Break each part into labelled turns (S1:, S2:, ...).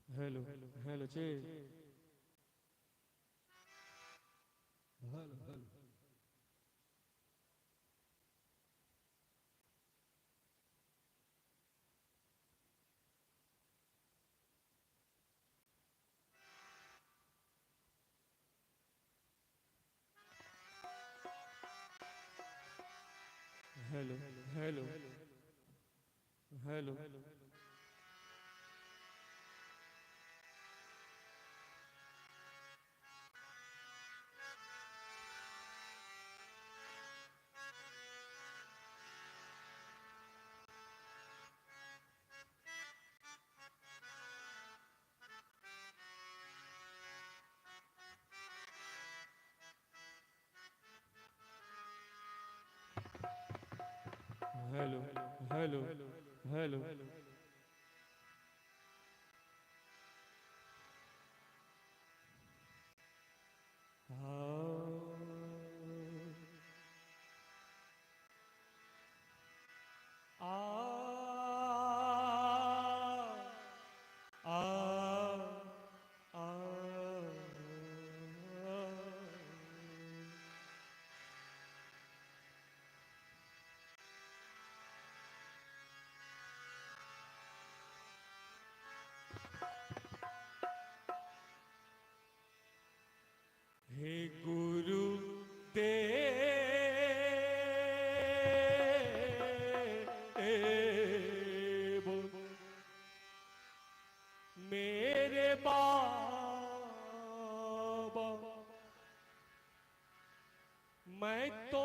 S1: Hello hello चे hello hello hello hello hello hello हे गुरु देव मेरे बाबा, मैं तो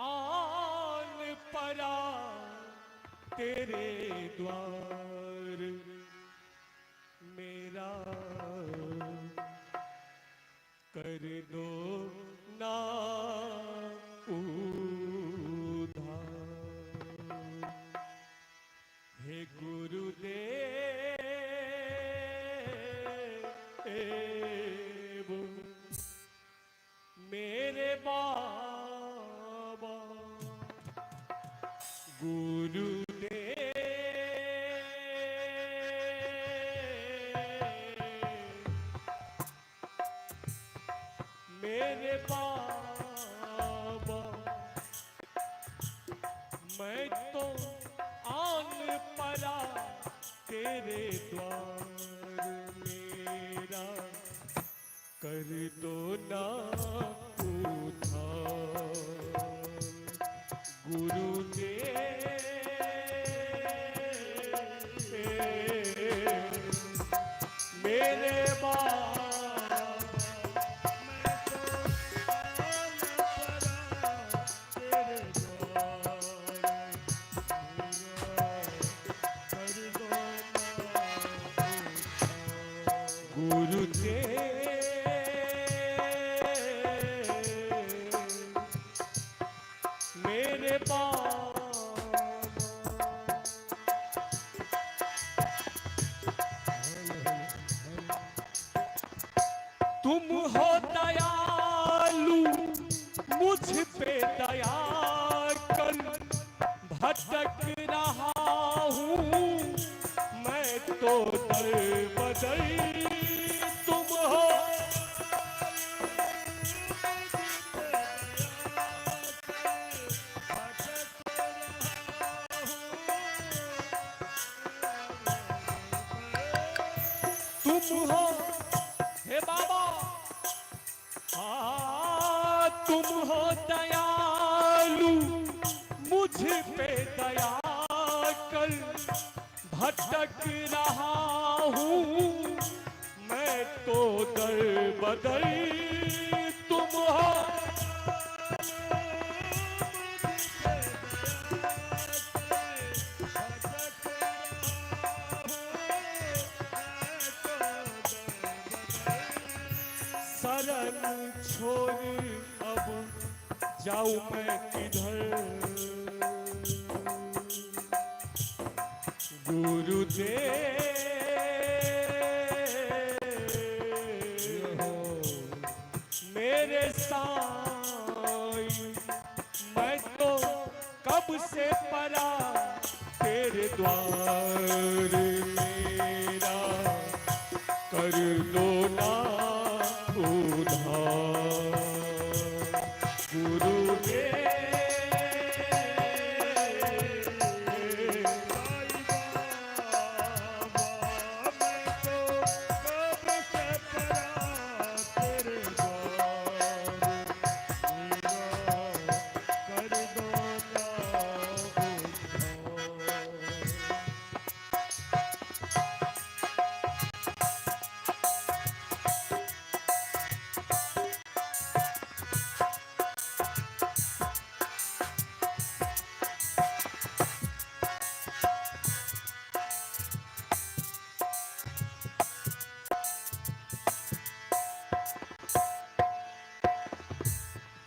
S1: आन परा तेरे द्वार, मेरा कर दो ना उधार। हे गुरुदेव मेरे बाबा, मेरे बाबा, मैं तो आन परा तेरे द्वार, मेरा कर दो ना उधार। गुरुदेव मेरे बाबा, मेरे बाबा, तुम हो दयालु मुझ पे दया कर, भटक रहा हूँ मैं तो दर बदर, तुम हो तुम हो हे बाबा, तुम हो दयालु मुझ पे दया कर, भटक रहा हूँ मैं तो दर बदर, तुम हो शरण छोड़ अब जाऊं मैं किधर, गुरुदेव मेरे द्वार मेरा कर दो ना उधार। गुरुदेव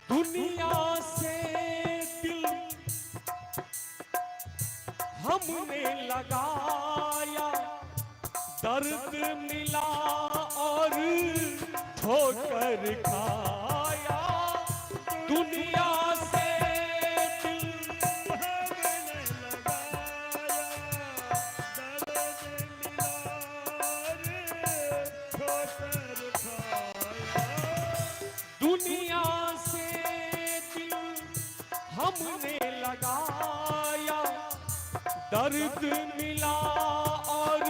S1: दुनिया से दिल हमने लगाया, दर्द मिला और ठोकर खाया। दुनिया से दिल हमने लगाया, दर्द मिला और ठोकर खाया। दुनिया से हमने लगाया, दर्द मिला और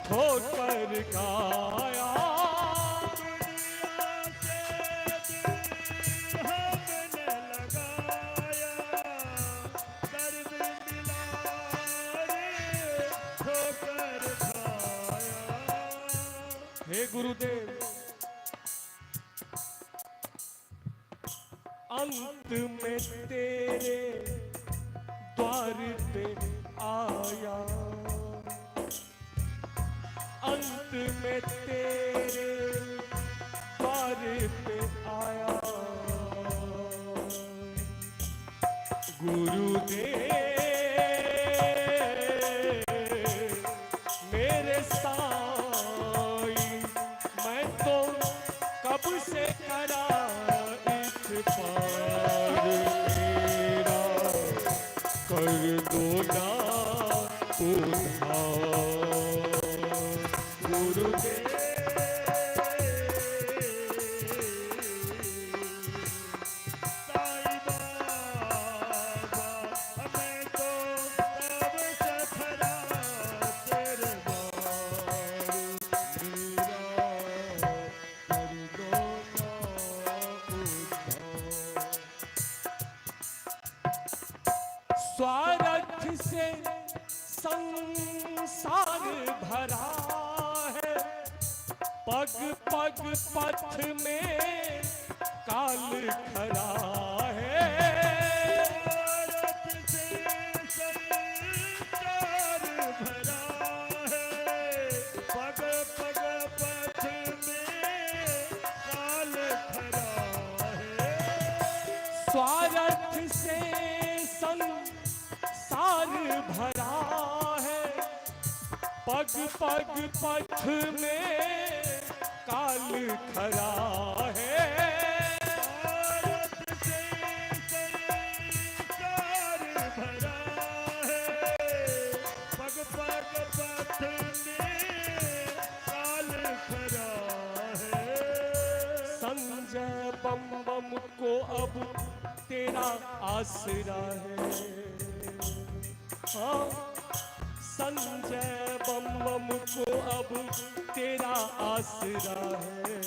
S1: ठोकर खाया। हमने लगाया, दर्द मिला और ठोकर खाया। हे गुरुदेव, अंत में तेरे द्वार पे आया, अंत में तेरे द्वार पे आया। गुरुदेव मेरे साईं, मैं तो कब से करा पार मेरा कर दो ना उधार। गुरुदेव साईं बाबा, मैं तो कब से खड़ा तेरे द्वार मेरा कर दो ना उधार। स्वार्थ से संसार भरा है, पग पग पथ में काल खड़ा है। स्वार्थ से संसार भरा है, पग पग पथ में काल खड़ा है। स्वार्थ से संसार भरा है, पग पग पथ में काल खड़ा है। स्वार्थ से संसार भरा है, पग पग पथ में काल खड़ा है। संजय बम बम को अब तेरा आसरा है। हाँ, संजय बम बम को अब तेरा आसरा है।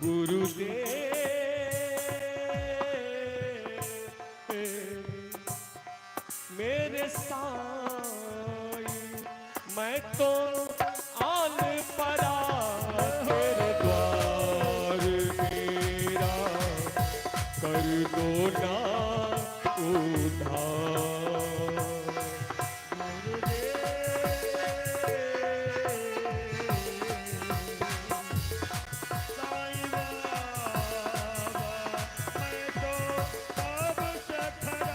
S1: गुरुदेव मेरे साईं, मैं तो आन पड़ा तेरे द्वार मेरा कर दो ना उधार। साईं बाबा, मैं तो कब से खड़ा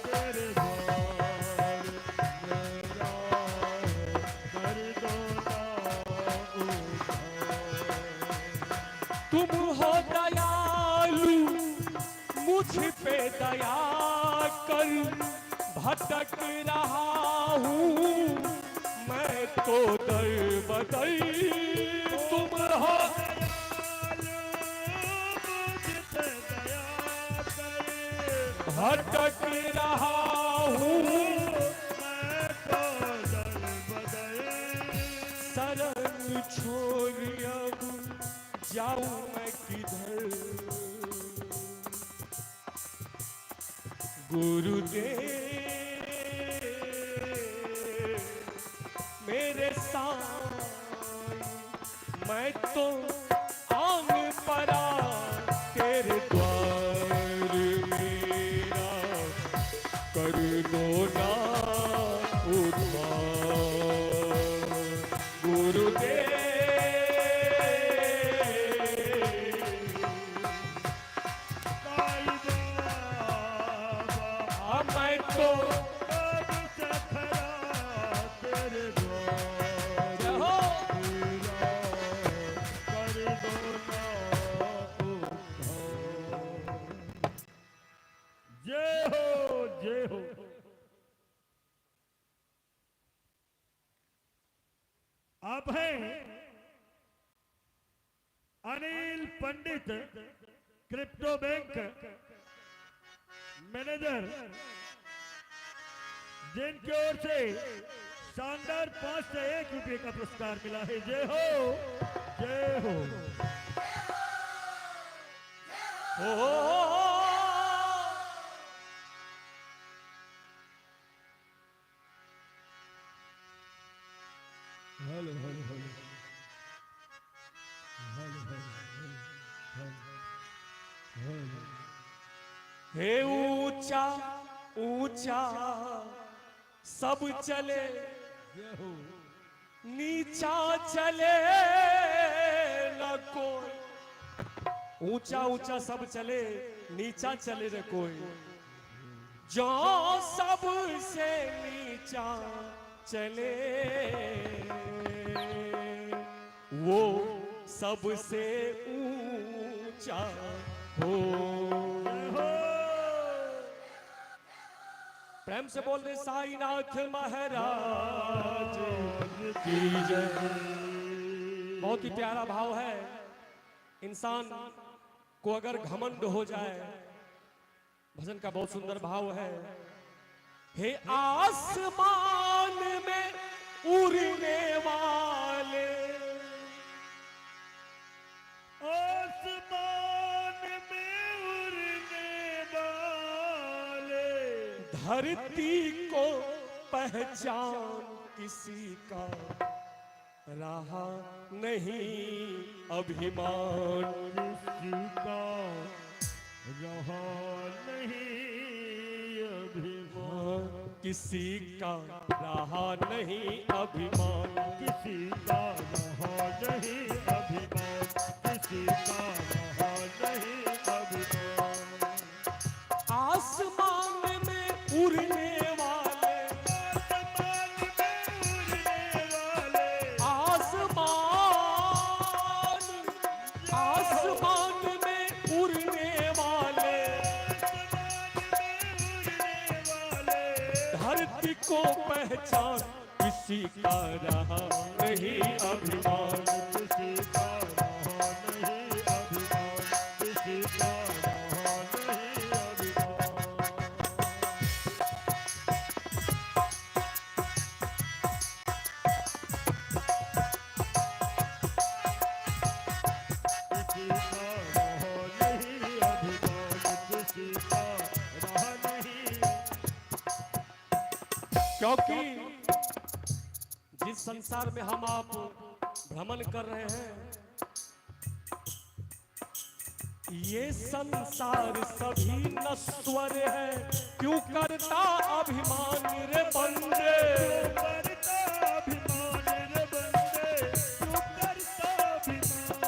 S1: तेरे द्वार मेरा कर दो ना उधार। तुम हो दयालु, मुझ पे दया कर, भटक भटक रहा हूँ मैं तो दर बदर, तुम हो भटक रहा हूँ
S2: मैं तो दर बदर,
S1: शरण छोड़ अब जाऊं मैं किधर। गुरुदेव मेरे साईं, मैं तो आंग पड़ा तेरे द्वार, मेरा कर दो ना उद्धार। गुरुदेव
S2: साईं बाबा
S1: मैं तो
S2: कब से खड़ा तेरे द्वार,
S1: जय हो
S2: मेरा कर दो ना उद्धार। जय हो जय हो। आप हैं अनिल पंडित, क्रिप्टो बैंक मैनेजर, जिनकी ओर से शानदार 5 से 1 रुपये का पुरस्कार मिला है। जय हो जय हो।
S1: ओ
S2: हेलो हेलो हेलो हेलो।
S1: हे ऊंचा ऊंचा सब चले,
S2: जय हो।
S1: नीचा चले न कोई। ऊंचा ऊंचा सब चले, नीचा चले न कोई। जो सबसे नीचा चले वो सबसे ऊंचा हो। प्रेम से बोल दे साईनाथ महाराज की जय। बहुत ही प्यारा भाव है। इंसान को अगर घमंड हो जाए, भजन का बहुत सुंदर भाव है। हे आसमान में उड़ने वाले,
S2: आसमान में उड़ने वाले,
S1: धरती को पहचान किसी का रहा नहीं अभिमान।
S2: किसी का रहा नहीं अभिमान,
S1: किसी का रहा नहीं अभिमान।
S2: किसी का रहा नहीं अभिमान, किसी का रहा नहीं अभिमान।
S1: आसमान में उड़ने वाले,
S2: आसमान
S1: आसमान में उड़ने वाले, धरती को पहचान किसी का रहा नहीं अभिमान।
S2: किसी का रहा नहीं अभिमान, किसी का रहा नहीं अभिमान। किसी का रहा नहीं अभिमान, किसी का रहा नहीं।
S1: क्योंकि जिस संसार में हम आप भ्रमण कर रहे हैं, ये संसार सभी नश्वर है। क्यों करता अभिमान रे बंदे,
S2: करता अभिमान रे बंदे, क्यों करता अभिमान।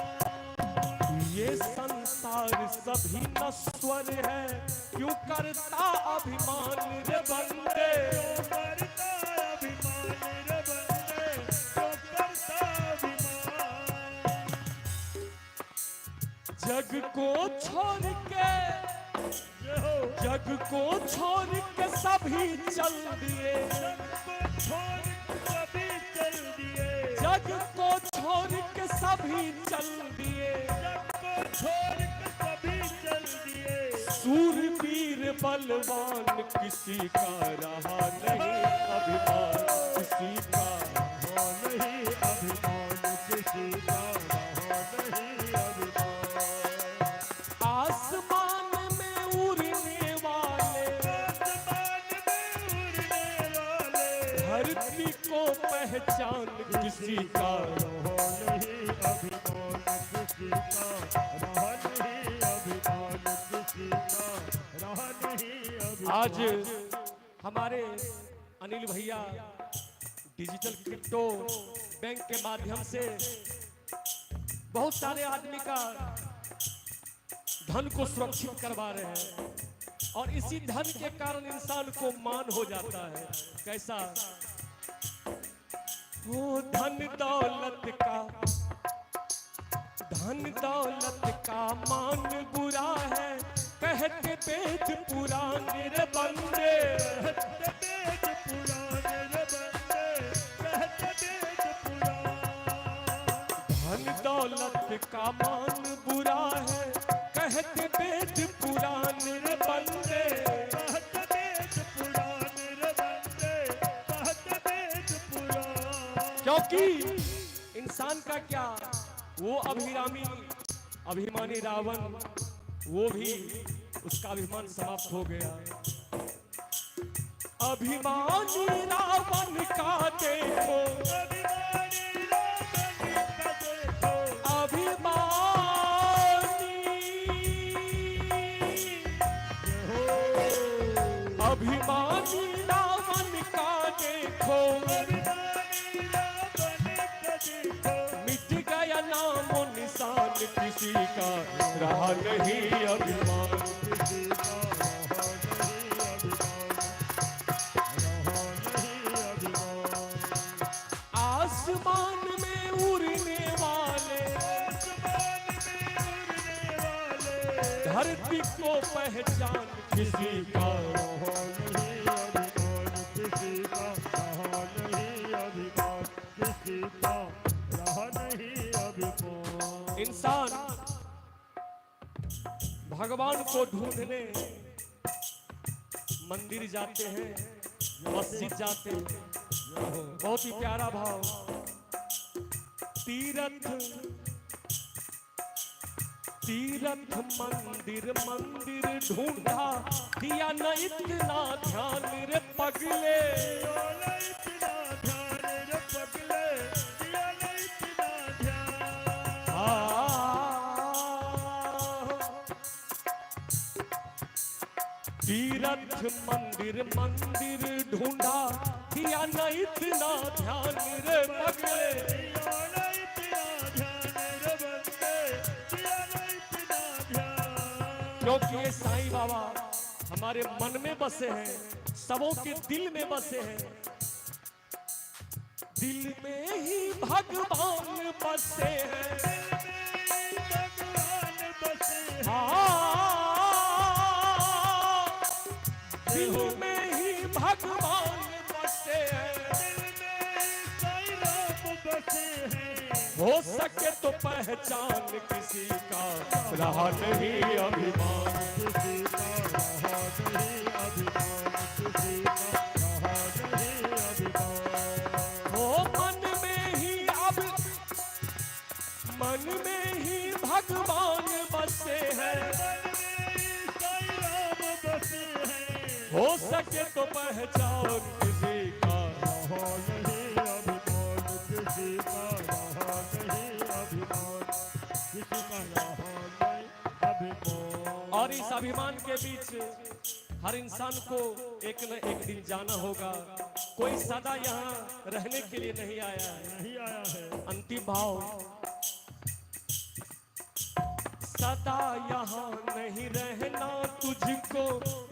S1: ये संसार सभी नश्वर है। क्यों करता अभिमान रे बंदे।
S2: करता अभिमान रे बंदे, क्यों करता अभिमान।
S1: जग को छोड़ के,
S2: जग जय हो।
S1: जग को छोड़ के सभी चल दिए,
S2: जग को छोड़ के सभी चल दिए,
S1: जग को छोड़ के सभी चल दिए,
S2: जग को छोड़ के सभी चल दिए।
S1: सूरवीर बलवान किसी का रहा नहीं अभिमान, किसी का
S2: रहा नहीं अभिमान, किसी का रहा नहीं अभिमान।
S1: आसमान में उड़ने वाले,
S2: आसमान में उड़ने वाले,
S1: धरती को पहचान किसी का
S2: रहा नहीं अभिमान, किसी का रहा नहीं अभिमान, किसी का रहा नहीं अभिमान।
S1: आज हमारे अनिल भैया डिजिटल क्रिप्टो बैंक के माध्यम से बहुत सारे आदमी का धन को सुरक्षित करवा रहे हैं, और इसी धन के कारण इंसान को मान हो जाता है। कैसा? वो धन दौलत का, धन दौलत का मान बुरा है, कहते वेद पुराण रे बंदे,
S2: कहते वेद पुराण रे बंदे, कहते वेद पुराण।
S1: धन दौलत का मान बुरा है, कहते वेद पुराण रे बंदे,
S2: कहते वेद पुराण रे बंदे, कहते वेद पुराण।
S1: क्योंकि इंसान का क्या, वो अभिरामी अभिमानी रावण, वो भी उसका अभिमान समाप्त हो गया। अभिमानी रावण का देखो,
S2: अभिमानी रावण का देखो,
S1: अभिमानी, अभिमानी रावण का देखो,
S2: अभिमानी रावण का देखो।
S1: मिट गया नामो निशान किसी का रहा नहीं अभिमान,
S2: किसी का रहा नहीं अभिमान, रहा नहीं अभिमान।
S1: आसमान में उड़ने वाले,
S2: आसमान में उड़ने वाले,
S1: धरती को पहचान किसी का
S2: रहा नहीं अभिमान, किसी का रहा नहीं अभिमान, किसी का रहा नहीं अभिमान।
S1: इंसान भगवान को ढूंढने मंदिर जाते हैं, मस्जिद जाते हैं। बहुत ही प्यारा भाव। तीरथ तीरथ मंदिर मंदिर ढूंढा, दिया न इतना ध्यान रे पगले,
S2: दिया न इतना ध्यान रे पगले, दिया न इतना ध्यान।
S1: तीरथ मंदिर मंदिर ढूंढा, दिया न इतना ध्यान रे पगले,
S2: दिया न इतना ध्यान रे बंदे, दिया न इतना ध्यान।
S1: क्योंकि ये साईं बाबा हमारे मन में बसे हैं, सबों के दिल में बसे हैं। दिल में ही भगवान बसे हैं,
S2: भगवान बसे हैं,
S1: दिल में ही भगवान बसे हैं।
S2: दिल में साईं राम बसे हैं।
S1: हो सके तो पहचान किसी का रहा नहीं अभिमान,
S2: किसी का रहा नहीं अभिमान, किसी का रहा नहीं अभिमान।
S1: हो मन में ही अब, मन में ही भगवान बसे हैं।
S2: साईं राम बसे हैं।
S1: हो सके तो पहचान किसी का,
S2: रहा नहीं अभिमान, किसी का रहा नहीं अभिमान, किसी का रहा नहीं अभिमान।
S1: और इस अभिमान के बीच हर इंसान को एक न एक दिन जाना होगा। कोई सदा यहाँ रहने के लिए नहीं आया है।
S2: नहीं आया है।
S1: अंतिम भाव। सदा यहाँ नहीं रहना तुझको,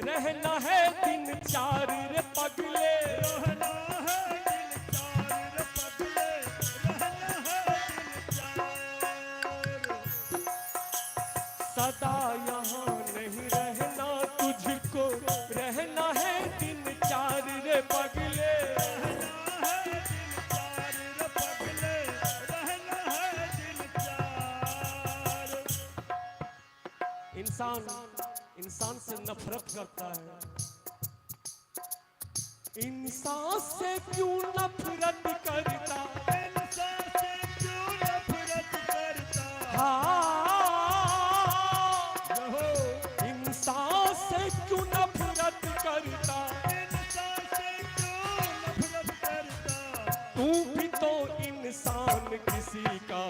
S1: रहना है दिन चार रे पगले,
S2: रहना है दिन चार रे पगले, रहना है दिन चार।
S1: सदा यहाँ नहीं रहना तुझको, इंसान से नफरत करता है। इंसान से क्यों नफरत करता,
S2: इंसान से क्यों नफरत करता,
S1: हाँ इंसान से क्यों नफरत करता,
S2: इंसान से क्यों नफरत करता,
S1: तू भी तो इंसान किसी का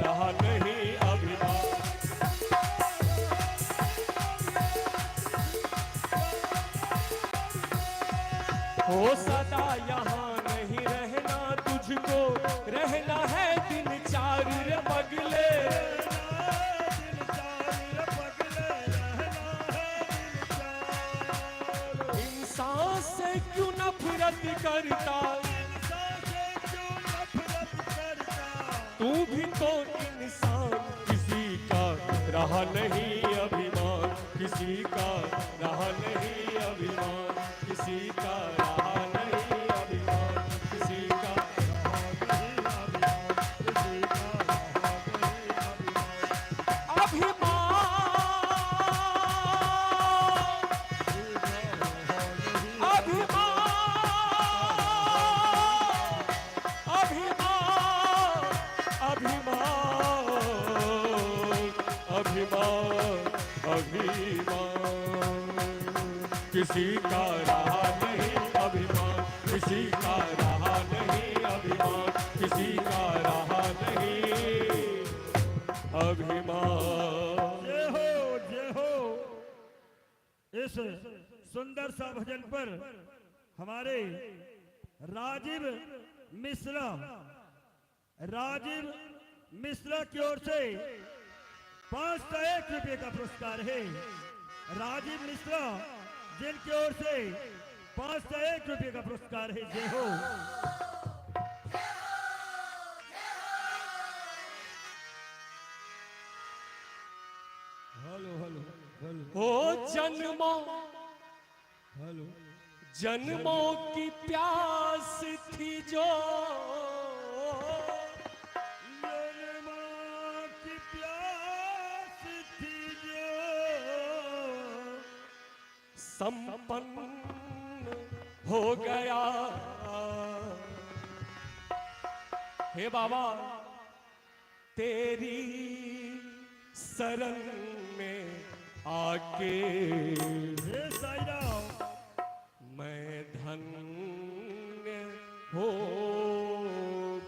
S1: रहा नहीं अभिमान। हो सदा यहाँ नहीं रहना, तुझको रहना है दिन चार रे पगले। इंसान से क्यों नफरत करता, तू भी तो इंसान किसी का रहा नहीं अभिमान, किसी का रहा नहीं अभिमान, किसी का रहा नहीं अभिमान, किसी का किसी का रहा नहीं अभिमान, किसी का रहा नहीं अभिमान, किसी का रहा नहीं अभिमान।
S2: जय हो। इस सुंदर सा भजन पर हमारे राजीव मिश्रा की ओर से 501 रुपये का पुरस्कार है। राजीव मिश्रा जिनकी ओर से 501 रुपये का पुरस्कार है। जय हो। हेलो हेलो हेलो
S1: हो जन्मों
S2: हेलो
S1: जन्मों की प्यास थी जो,
S2: जन्मों की प्यास थी जो,
S1: संपन्न हो गया। हे बाबा तेरी शरण में आके
S2: हे साईं राम,
S1: मैं धन्य हो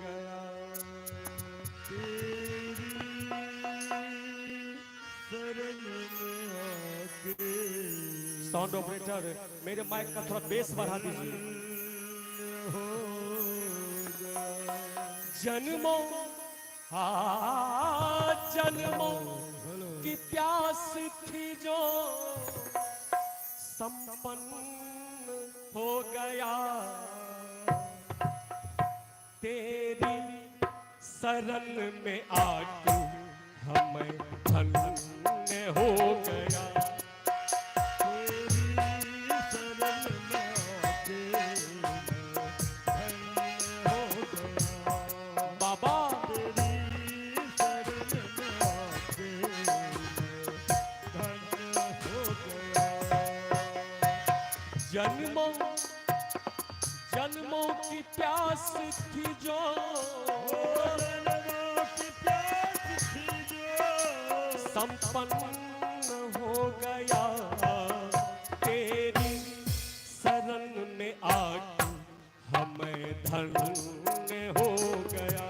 S1: गया।
S2: तेरी शरण में आके
S1: साउंड ऑपरेटर मेरे माइक का थोड़ा बेस बढ़ा दीजिए।
S2: हो गया।
S1: जन्मों जन्मों की प्यास थी जो, संपन्न हो गया। तेरी शरण में आके हमें धन्य हो गया।
S2: तेरी शरण में आके धन्य हो गया।
S1: बाबा
S2: तेरी शरण में आके धन्य हो गया।
S1: जन्मों जन्मों की प्यास थी जो,
S2: जन्मों की प्यास थी जो,
S1: संपन्न हो गया। तेरी शरण में आके हमें धन्य हो गया।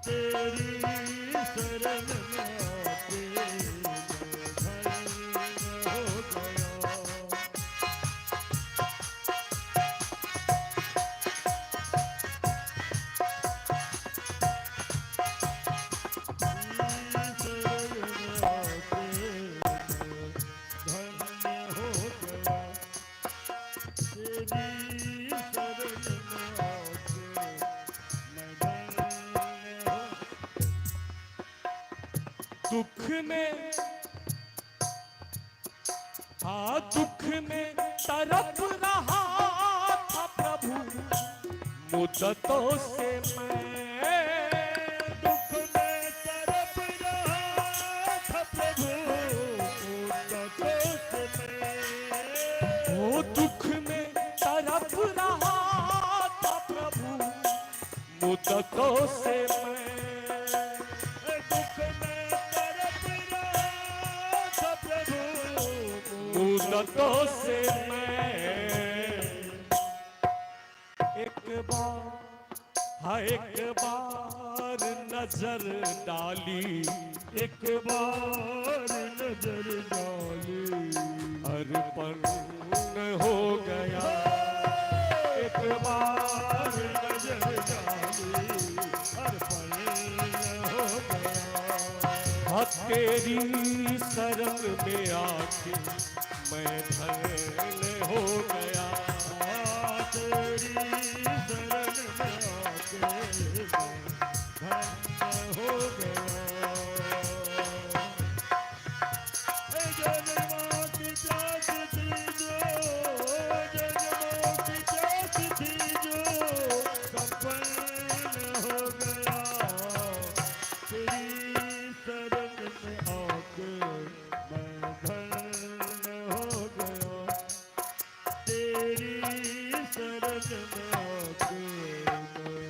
S2: तेरी शरण में आके धन्य हो गया।
S1: दुख में दुख में तरफ रहा था प्रभु, मुद्दतों से मैं
S2: दुख में तरफ रहा था प्रभु,
S1: मुद्दतों से मैं
S2: दुख में तड़प रहा था प्रभु,
S1: मुद्दतों से मैं एक बार नजर डाली,
S2: एक बार नजर डाली,
S1: अर्पण हो गया। एक बार
S2: नजर डाली, अर्पण हो गया।
S1: हाँ तेरी शरण में आके मैं धन्य हो गया।
S2: तेरी शरण में आके धन्य हो गया। जन्मों की प्यास थी जो, जन्मों की प्यास थी जो, संपन्न हो गया। तेरी शरण में आके मैं धन्य हो गया। तेरी शरण में आके मैं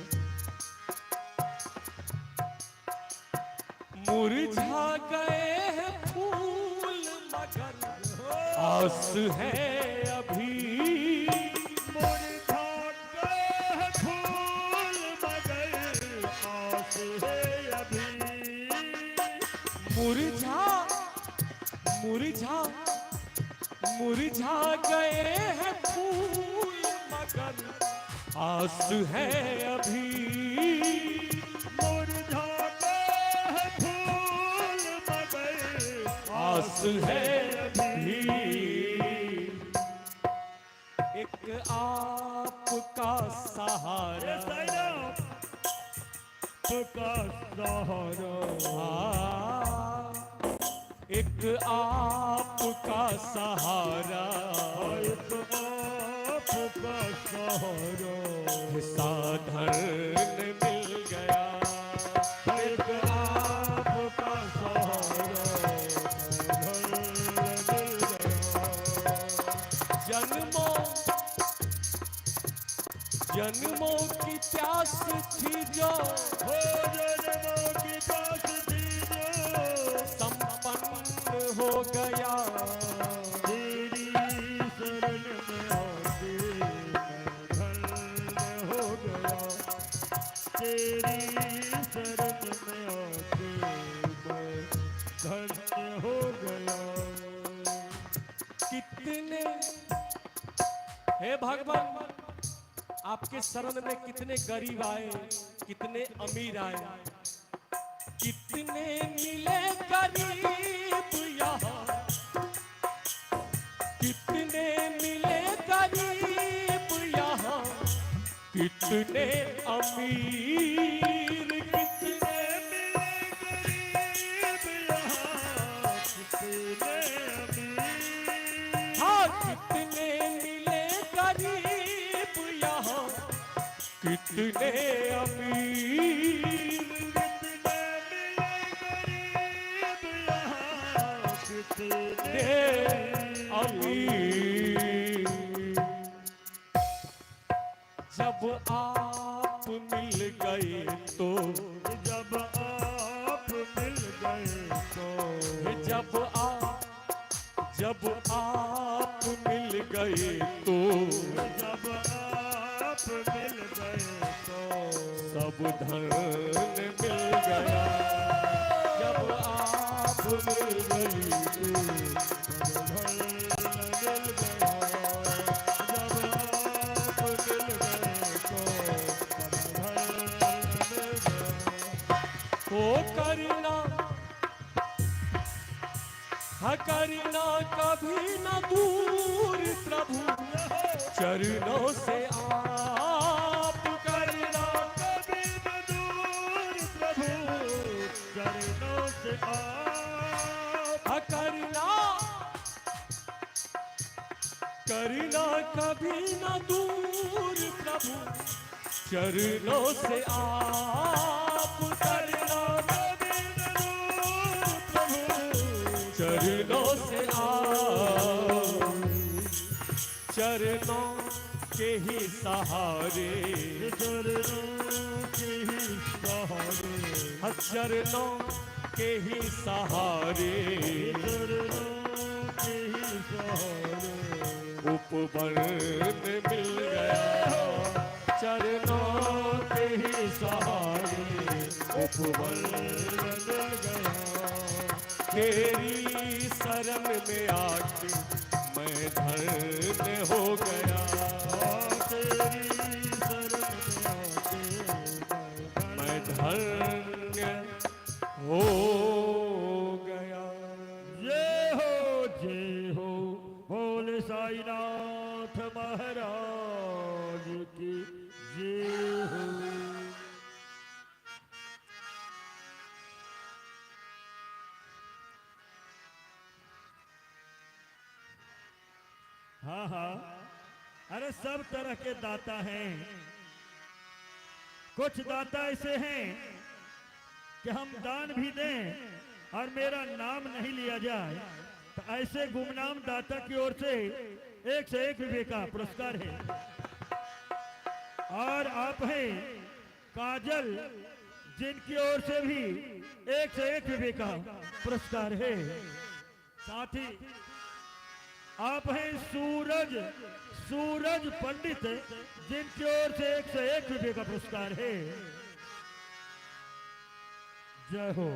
S1: मुरझा गए हैं फूल मगर आस है अभी।
S2: मुरझा गए हैं फूल मगर आस है अभी।
S1: मुरझा गए हैं फूल मगर आस है अभी।
S2: मुरझा गए हैं फूल मगर
S1: आस है अभी। एक आपका सहारा
S2: का सहारा,
S1: एक आपका सहारा,
S2: एक आपका सहारा,
S1: साधन मिल गया।
S2: एक आपका सहारा, साधन मिल गया।
S1: जन्मों की प्यास थी जो,
S2: हो जन्मों की प्यास थी जो,
S1: संपन्न हो गया।
S2: तेरी शरण में आके मैं धन्य हो गया। तेरी शरण में आके मैं धन्य हो गया।
S1: कितने हे भगवान आपके शरण में कितने गरीब आए, कितने अमीर आए, कितने मिले गरीब यहाँ, कितने मिले गरीब यहाँ, कितने अमीर, कितने
S2: मिले गरीब यहाँ, कितने अमीर।
S1: हाँ कितने मिले गरीब यहाँ, कितने अमीर,
S2: कितने मिले गरीब यहाँ, कितने
S1: अमीर। जब आप मिल गए तो,
S2: जब आप मिल गए तो,
S1: जब आप मिल गए तो,
S2: जब आप मिल गए तो,
S1: सब धन मिल गया। जब आप मिल गए तो,
S2: सब धन मिल गया। जब आप मिल गए तो, सब धन मिल गया।
S1: हो करना कभी न दूर प्रभु, चरणों से आप करना
S2: कभी न दूर प्रभु, चरणों से आप
S1: करना कभी न दूर प्रभु, चरणों से आप करना
S2: कभी न दूर प्रभु,
S1: चरणों से चरणों के ही सहारे,
S2: चरणों के ही सहारे,
S1: चरणों के ही सहारे,
S2: चरणों के ही सहारे,
S1: उपवन मिल गया। चरणों के ही सहारे, उपवन मिल गया। तेरी शरण में आके मैं धन्य हो गया।
S2: तेरी शरण में आके
S1: मैं धन्य हो गया।
S2: जय हो बोले साईनाथ महाराज की जय हो। हाँ हाँ, अरे सब तरह के दाता हैं। कुछ दाता ऐसे हैं कि हम दान भी दें और मेरा नाम नहीं लिया जाए, तो ऐसे गुमनाम दाता की ओर से 1 रुपये का पुरस्कार है। और आप हैं काजल, जिनकी ओर से भी 1 रुपये का पुरस्कार है। साथ ही आप हैं सूरज पंडित, जिनकी ओर से 101 रुपये का पुरस्कार है। जय हो।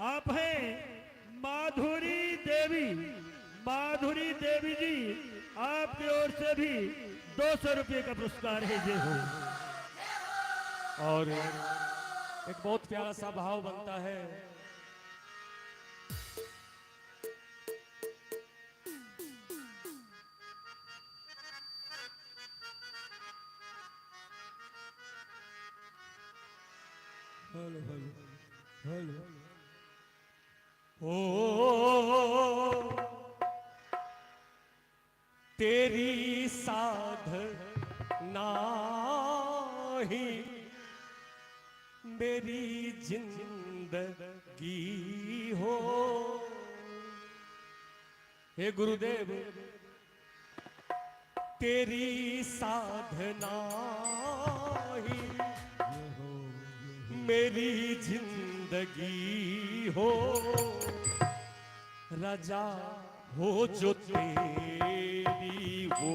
S2: आप हैं माधुरी देवी जी, आपकी ओर से भी 200 रुपये का पुरस्कार है। जय हो।
S1: और एक बहुत प्यारा सा भाव बनता है।
S2: Hello hello hello.
S1: ओ तेरी साधना ही मेरी जिंदगी हो। हे गुरुदेव, तेरी साधना ही मेरी जिंदगी हो। राजा हो जो तेरी, वो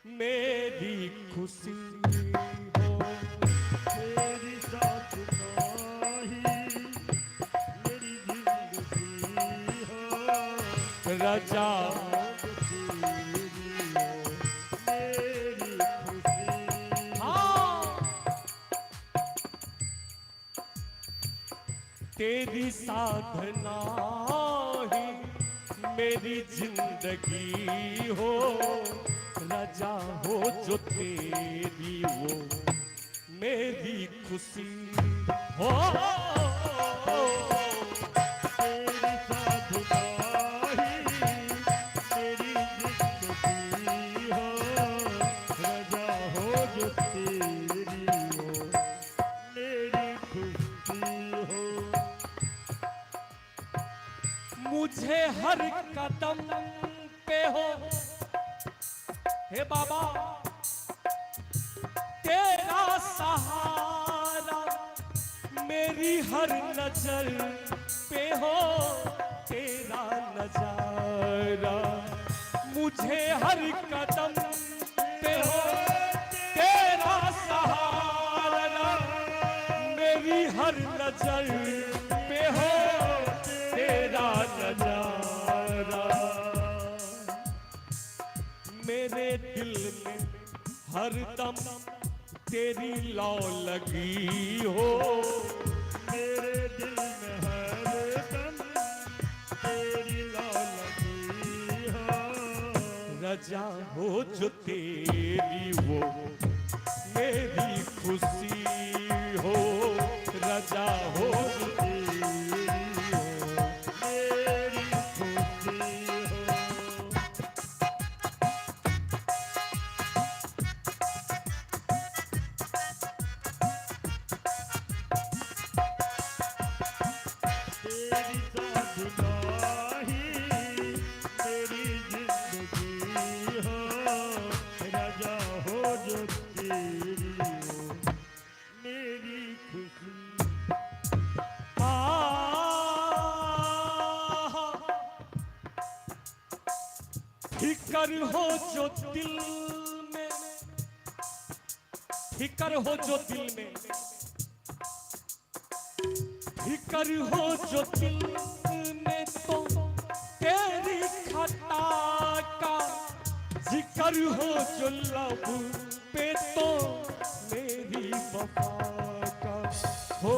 S1: मेरी खुशी हो।
S2: तेरी साधना ही मेरी जिंदगी हो।
S1: राजा तेरी साधना ही मेरी जिंदगी हो। राजा हो जो तेरी, वो मेरी खुशी हो।
S2: तेरी साधना ही मेरी जिंदगी हो। राजा हो जो तेरी, हो मेरी खुशी हो।
S1: मुझे हर कदम पे हो हे बाबा तेरा सहारा। मेरी हर नजर पे हो तेरा नजारा। मुझे हर कदम पे हो तेरा सहारा। मेरी हर नजर पे हो तेरा नजारा। मेरे दिल में हरदम तेरी लौ लगी हो।
S2: मेरे दिल में हरदम तेरी लौ लगी हो।
S1: रजा हो जो तेरी, वो मेरी खुशी हो। रजा हो जो
S2: तेरी हो मेरी खुशी हो। तेरी साधना ही मेरी जिंदगी हो। राजा हो जो तेरी
S1: फिकर हो जो दिल में, फिकर हो जो दिल में, फिकर हो जो दिल में तो तेरी खता का, जिक्र हो जो लब पे तो मेरी वफा का। हो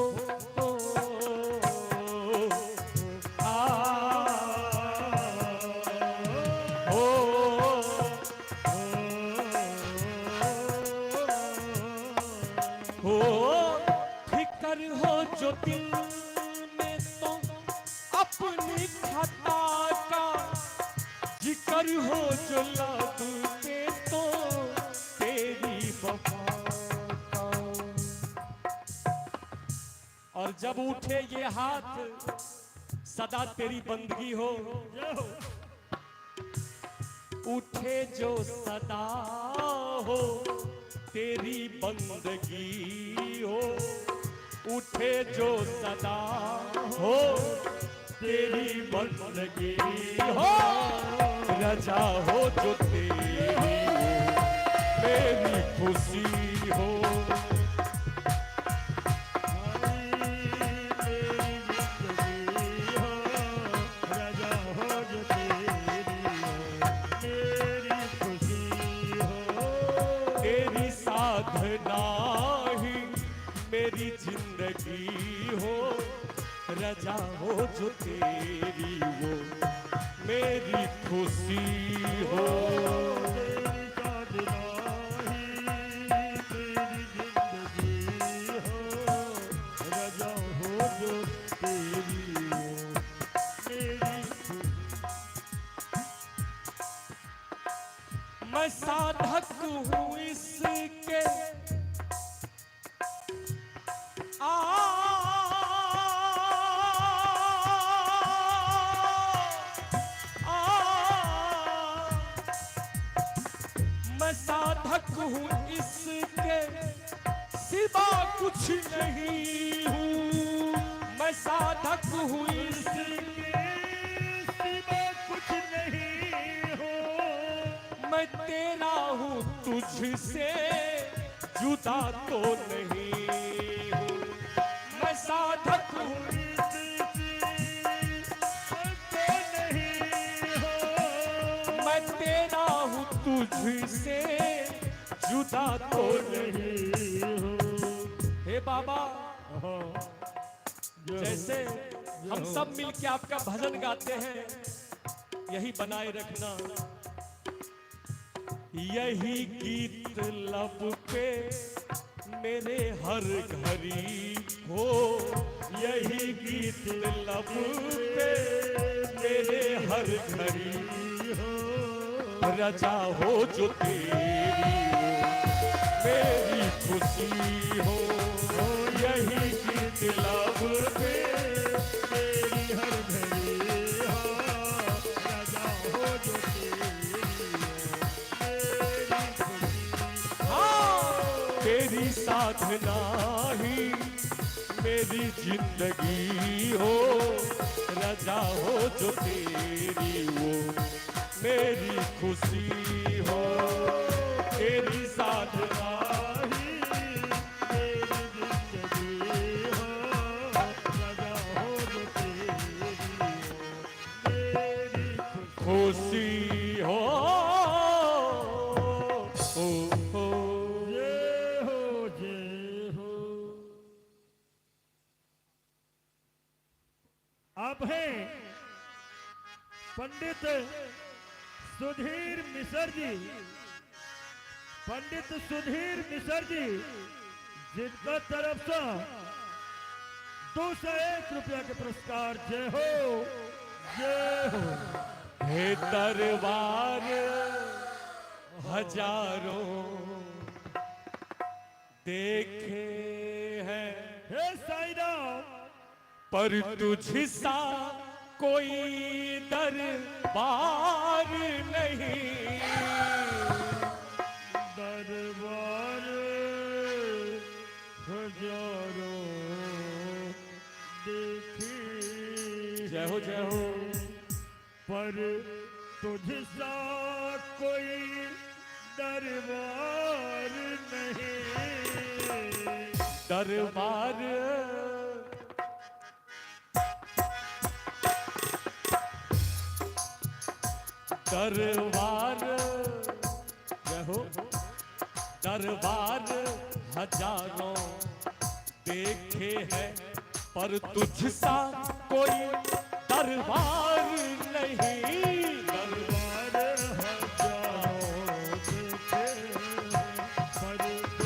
S1: फिकर हो जो दिल में तो अपनी खता का, जिक्र हो जो लब पे तो तेरी वफा का। और जब उठे ये हाथ सदा तेरी बंदगी हो, उठे जो सदा हो तेरी बंदगी हो, उठे जो सदा हो तेरी बंदगी हो, रजा हो जो तेरी मेरी खुशी हो। साधना ही मेरी जिंदगी हो, रजा हो जो तेरी वो मेरी खुशी हो। तेरी साधना ही मेरी जिंदगी हो, रजा हो जो तेरी वो मेरी खुशी। मैं साधक हूँ इसके मैं साधक हूँ इसके सिवा कुछ नहीं हूँ, मैं साधक हूँ इसके सिवा कुछ नहीं हूँ। मैं तेरा हूँ तुझसे जुदा तो नहीं हूँ, मैं साधक हूँ मैं तेरा हूँ तुझसे जुदा तो नहीं हूँ। हे बाबा, जैसे हम सब मिलके आपका भजन गाते हैं, यही बनाए रखना। यही गीत लब पे मेरे हर घड़ी हो, यही गीत लब पे मेरे हर घड़ी हो, रजा हो जो तेरी मेरी खुशी हो। यही गीत लब पे मेरी हर घड़ी हो, रजा हो जो तेरी साधना ही मेरी जिंदगी हो, रजा हो जो तेरी वो मेरी खुशी हो। तेरी साधना ही मेरी जिंदगी हो, रजा हो जो तेरी वो मेरी खुशी हो।
S2: आप हैं पंडित सुधीर मिश्र जी, पंडित सुधीर मिश्र जी, जिनका तरफ से 201 रुपया के पुरस्कार। जय हो, जय हो।
S1: हे दरबार हजारों देखे हैं,
S2: हे साईं राम,
S1: पर तुझसा कोई दरबार नहीं।
S2: दरबार हजारों देखे,
S1: जय हो, जय हो।
S2: पर तुझसा कोई दरबार नहीं।
S1: दरबार दरबार रहो, दरबार हजारों देखे हैं पर तुझसा कोई दरबार नहीं।
S2: दरबार हजारों देखे पर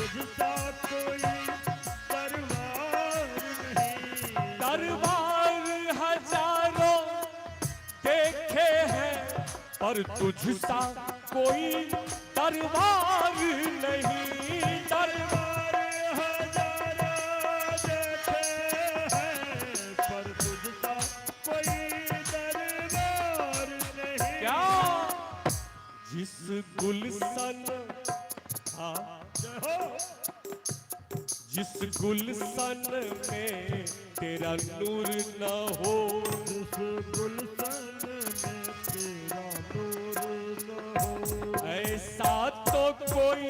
S2: तुझसा कोई दरबार नहीं।
S1: दरबार हजारों देखे हैं पर तुझसा कोई दरबार नहीं।
S2: दरबार हजारों देखे हैं पर तुझसा कोई दरबार नहीं।
S1: क्या जिस गुलशन
S2: हो
S1: जिस गुलशन में तेरा नूर न हो,
S2: जिस गुलशन में तेरा नूर न हो,
S1: ऐसा तो कोई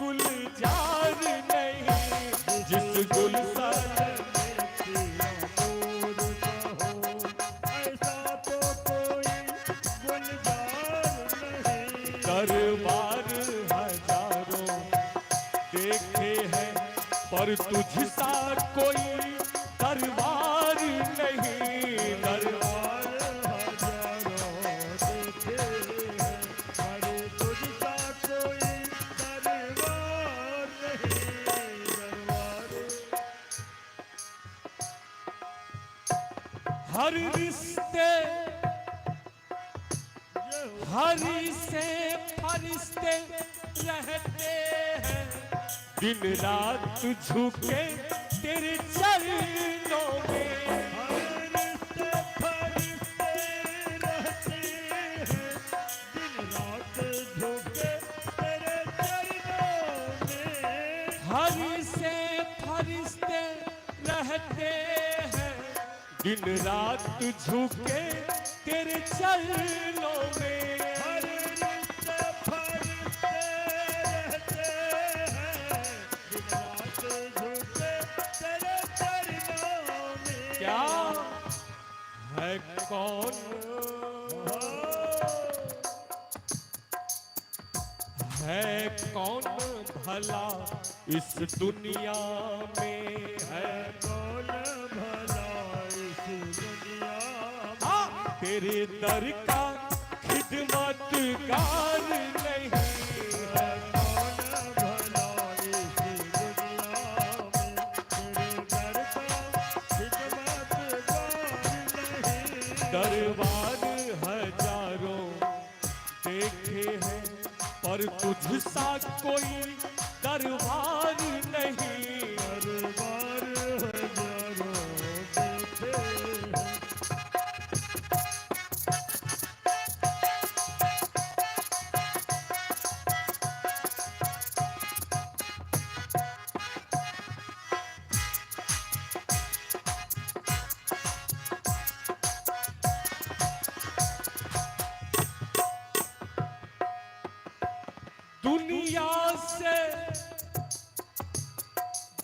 S1: गुलजार नहीं। जिस गुलशन
S2: में तेरा नूर न हो, ऐसा तो कोई गुलजार नहीं।
S1: दरबार हजारों देखे हैं पर तुझसा कोई दरबार नहीं।
S2: दरबार हजारों देखे हैं पर तुझसा कोई दरबार नहीं। दरबार
S1: हर रिश्ते हरी से फरिश्ते रहते हैं, दिन रात झुके तेरे चरणों में।
S2: हर रिश्ते फरिश्ते रहते हैं, दिन रात झुके तेरे चरणों में।
S1: हरी से फरिश्ते रहते हैं, दिन रात झुके तेरे चरणों में।
S2: हर रिश्ते फरिश्ते रहते हैं, दिन रात झुके तेरे चरणों में।
S1: क्या है कौन है कौन भला इस दुनिया में है
S2: कौन भला इस दुनिया में
S1: तेरे दर का खिदमतगार नहीं है।
S2: कौन भला इस दुनिया में तेरे दर का खिदमतगार नहीं।
S1: दरबार हजारों देखे हैं पर तुझसा कोई दरबार नहीं।
S2: दरबार हजारों देखे हैं।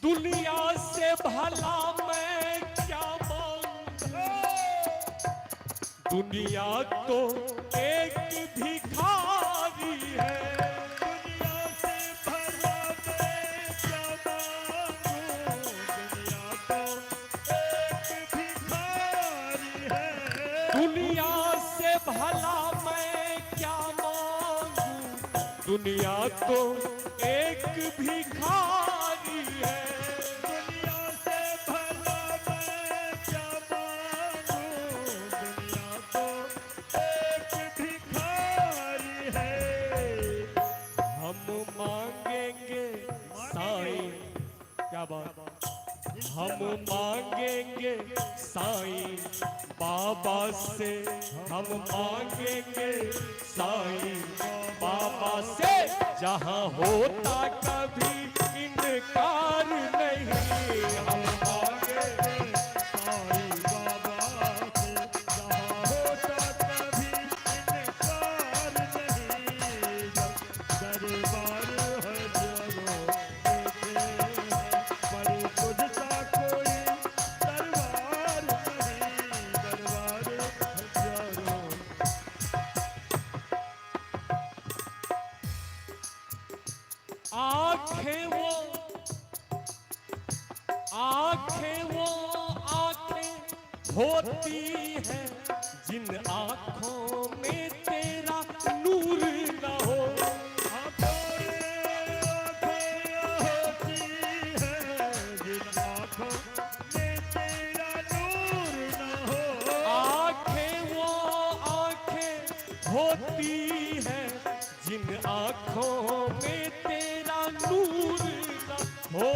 S1: दुनिया से भला मैं क्या मांगू, दुनिया तो एक भिखारी है।
S2: दुनिया से भला मैं क्या मांगू, दुनिया तो एक भिखारी है।
S1: दुनिया से भला मैं क्या मांगू, दुनिया तो एक भिखारी है।
S2: दुनिया से भला मैं क्या मांगू, दुनिया तो एक भिखारी है।
S1: हम मांगेंगे साईं, क्या बात, हम मांगेंगे साईं बाबा से, हम मांगेंगे साईं बाबा से, जहाँ होता कभी इनकार नहीं। हम मांगेंगे
S2: साईं बाबा से, जहाँ होता कभी इनकार नहीं।
S1: आंखें वो आंखें होती है जिन आंखों में तेरा नूर न हो। होती है जिन आँखों में तेरा नूर न हो।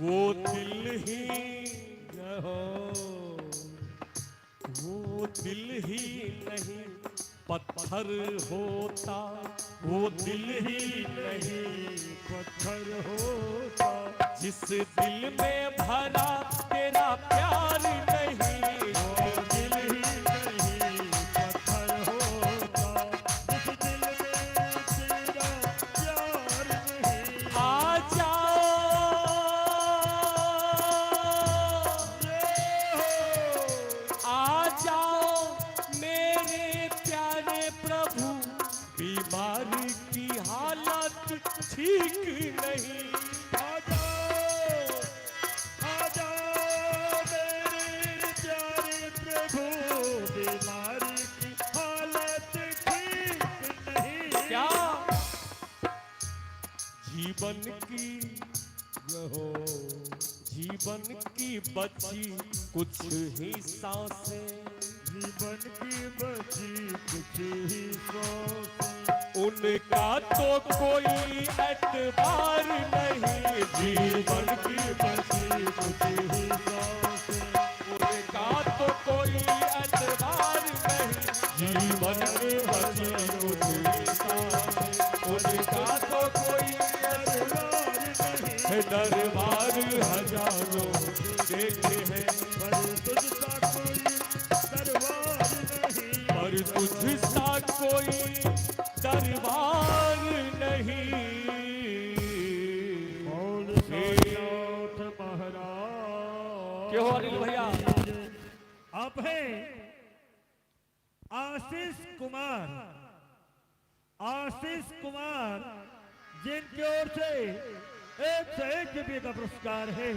S1: वो दिल ही न हो, वो दिल ही नहीं पत्थर होता, वो दिल ही नहीं पत्थर होता। जिस दिल में भरा तेरा प्यार नहीं, वो दिल ही नहीं पत्थर होता। जिस दिल में तेरा प्यार नहीं। आ जाओ मेरे प्यारे प्रभु, बीमारी की हालत ठीक नहीं। आ जाओ मेरे प्यारे प्रभु, बीमारी की हालत ठीक नहीं। क्या जीवन की रहो, जीवन की बची कुछ ही सांसें, जीवन की बची कुछ ही सांसें। उनका तो कोई एतबार नहीं, जीवन की बची कुछ ही सांसें। उनका तो कोई एतबार नहीं, जीवन की बची कुछ ही सांसें। उनका तो कोई एतबार नहीं। दरबार हजारों देखे हैं पर तुझसा कोई दरबार नहीं, पर तुझसा कोई दरबार नहीं। महाराज क्यों अनिल भैया?
S2: आप हैं आशीष कुमार, आशीष कुमार जिनकी ओर से 101 रुपये का पुरस्कार है।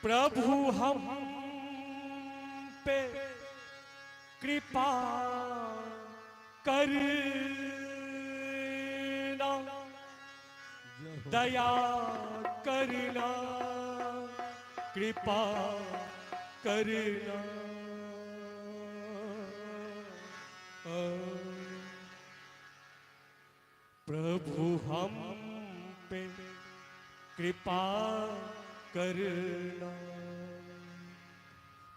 S1: प्रभु हम पे कृपा करना, दया करना, कृपा करना। प्रभु हम पे कृपा करना,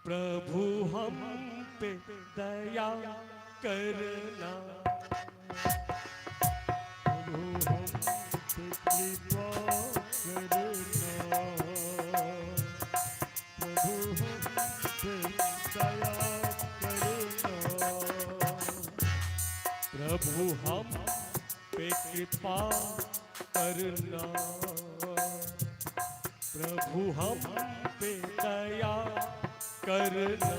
S1: प्रभु हम पे दया करना। प्रभु हम पे कृपा करना, प्रभु हम पे दया करना। प्रभु हम पे कृपा करना, प्रभु हम पे दया करना।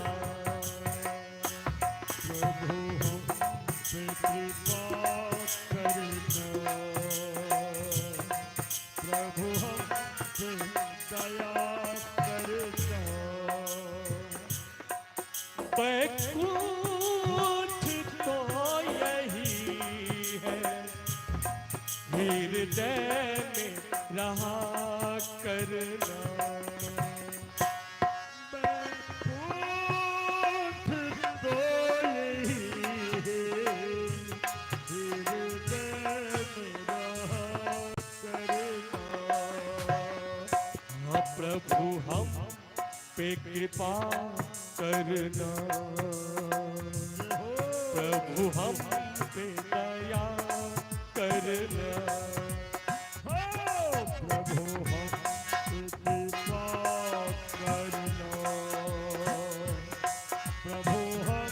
S1: प्रभु हम पे कृपा करना, प्रभु हम पे दया करना। बैकुंठ तो यही है, हृदय में रहा करना। बैकुंठ तो यही है, हृदय में रहा करना। हाँ प्रभु हम पे कृपा करना, प्रभु हम पे दया करना। प्रभु हम पे कृपा करना, प्रभु हम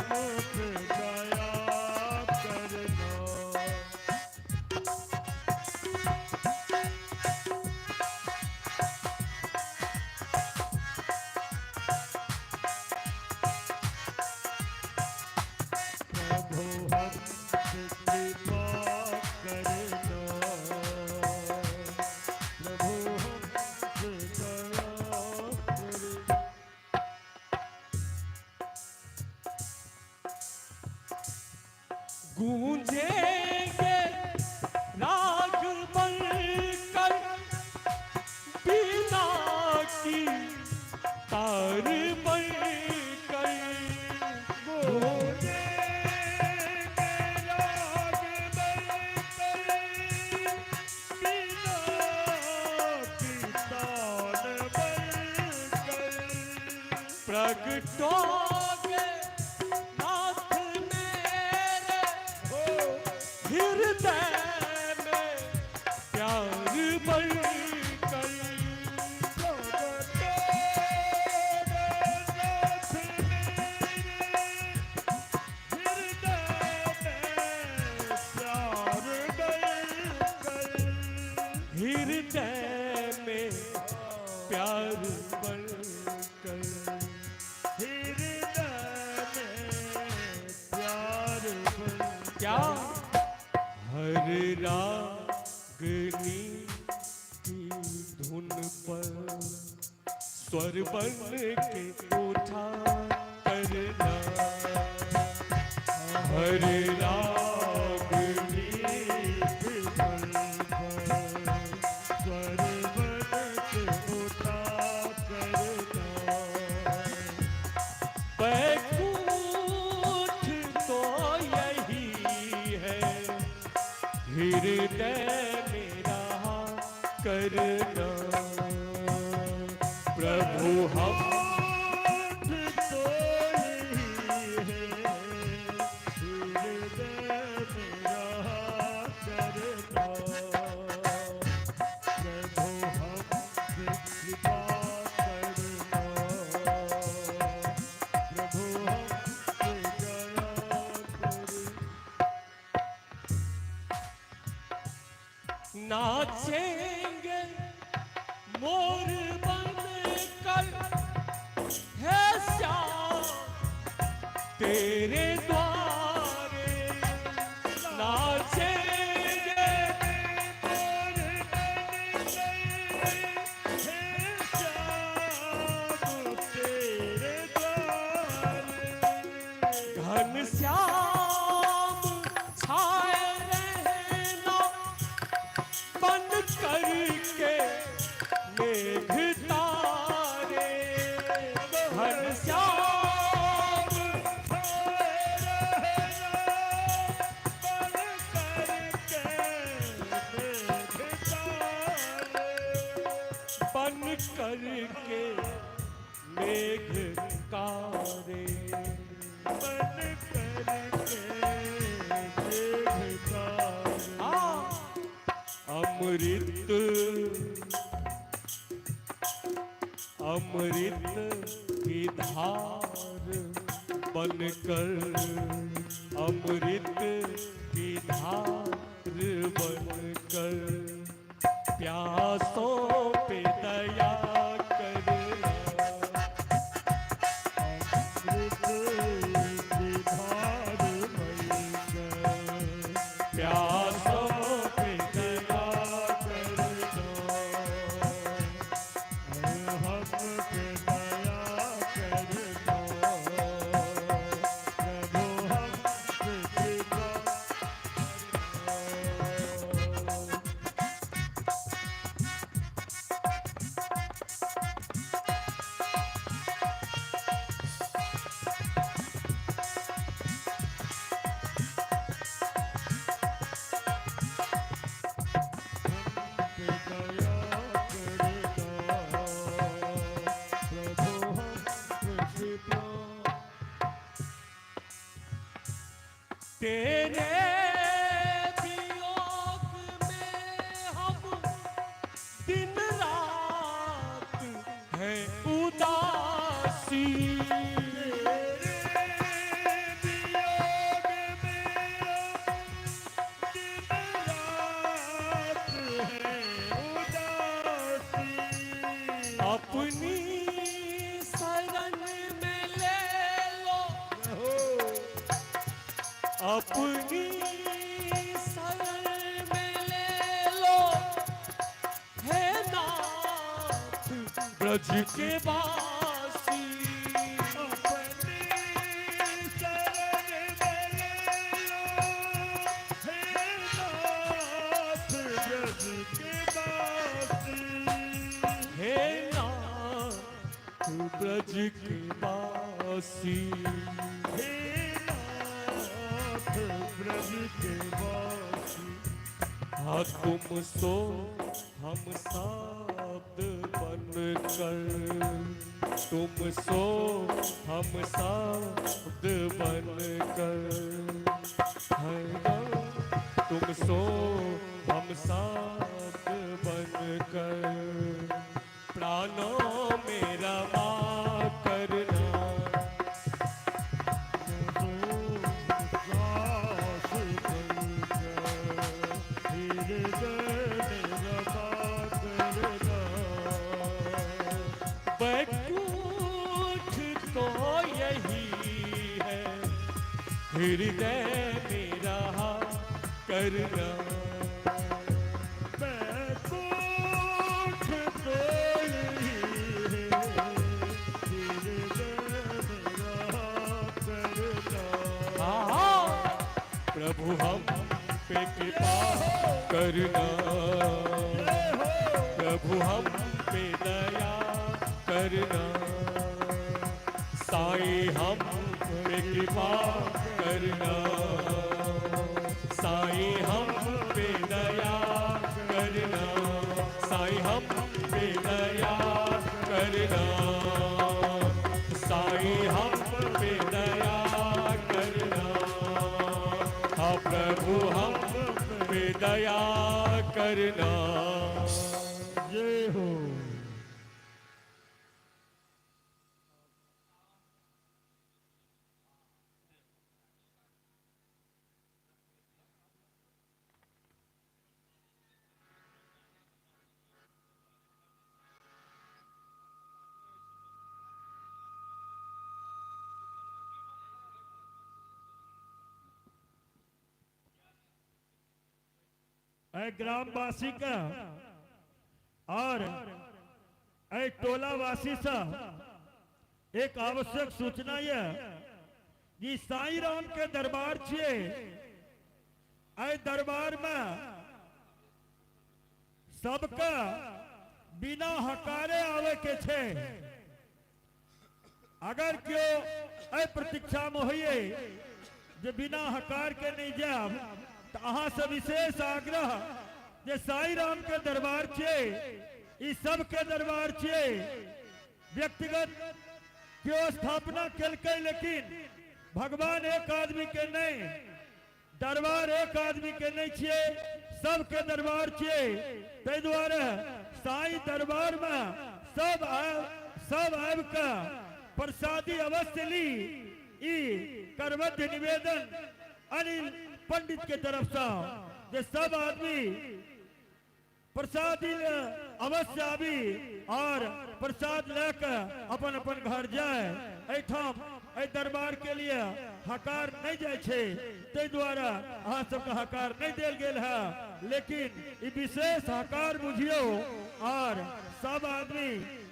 S1: गूंजेंगे राग बनकर बीना की तार बनकर प्रगटोगे नाथ मेरे हृदय में प्यार बनकर हृदय में प्यार बनकर क्या हर रागनी की धुन पर स्वर बन के उठा करना हर रागनी की धुन पर स्वर बन के उठा करना बैकुंठ तो यही है हृदय में रहा करना प्रभु हम तो यही है हृदय में रहा करना प्रभु हमसे कृपा करना प्रभु हमसे दया करना नाचेंगे मोर बनकर है श्याम तेरे द्वारे नाचेंगे मोर बनकर है श्याम तेरे द्वारे घन श्याम छाए रहना बन करके मेघ तारे घन श्याम बन करके मेघ तारे बन करके मेघ तारे अमृत अमृत की धार बनकर अमृत की धार बनकर प्यासों पे दया करना अमृत की धार बनकर प्यासों पे दया करना हम पे दया करना प्रभु हमसे कृपा तेरे वियोग में हम दिन रात है उदासी तेरे वियोग में हम दिन रात है उदासी अपनी शरण में ले लो अपनी शरण में ले लो है नाथ ब्रज के वासी अपनी शरण में ले लो ब्रज के वासी,
S2: हे नाथ ब्रज के वासी।
S1: हाँ तुम सो हम साध बनकर, तुम सो हम साध बनकर, तुम सो हम साध बनकर, प्राणों में रमा करना। बैकुंठ तो यही है, हृदय में रहा करना।
S2: बैकुंठ तो यही है, हृदय में रहा करना।
S1: प्रभु हम पे कृपा करना, प्रभु हम पे दया करना, साईं हम पे कृपा करना, साईं हम पे दया करना, साईं हम पे दया करना, साईं हम पे दया करना। हाँ प्रभु हम पे दया करना।
S2: जय हो। ग्रामवासी का और टोलावासी सा एक आवश्यक सूचना यह कि साईं राम के दरबार छे, दरबार में सबका बिना हकारे आवे के छे। अगर क्यों प्रतीक्षा में होइए जे बिना हकार के नहीं जाब, तो अहाँ से विशेष आग्रह जे साईं राम के दरबार छे, इस सब के दरबार छे। व्यक्तिगत क्यों स्थापना केलकै, लेकिन भगवान एक आदमी के नहीं, दरबार एक आदमी के नहीं छे, सब के दरबार छे। ताहि द्वारे साईं दरबार में सब आब का प्रसादी अवश्य ली। ई करवध्य निवेदन अनिल पंडित के तरफ से जे सब आदमी प्रसादी अवश्य आबी और प्रसाद लेकर अपन अपन घर जाए। एठाम दरबार के लिए हकार नहीं जाए छे, ते द्वारा अहाँ सबके हकार नहीं देल गेल है, लेकिन ई विशेष हकार बुझियो और सब आदमी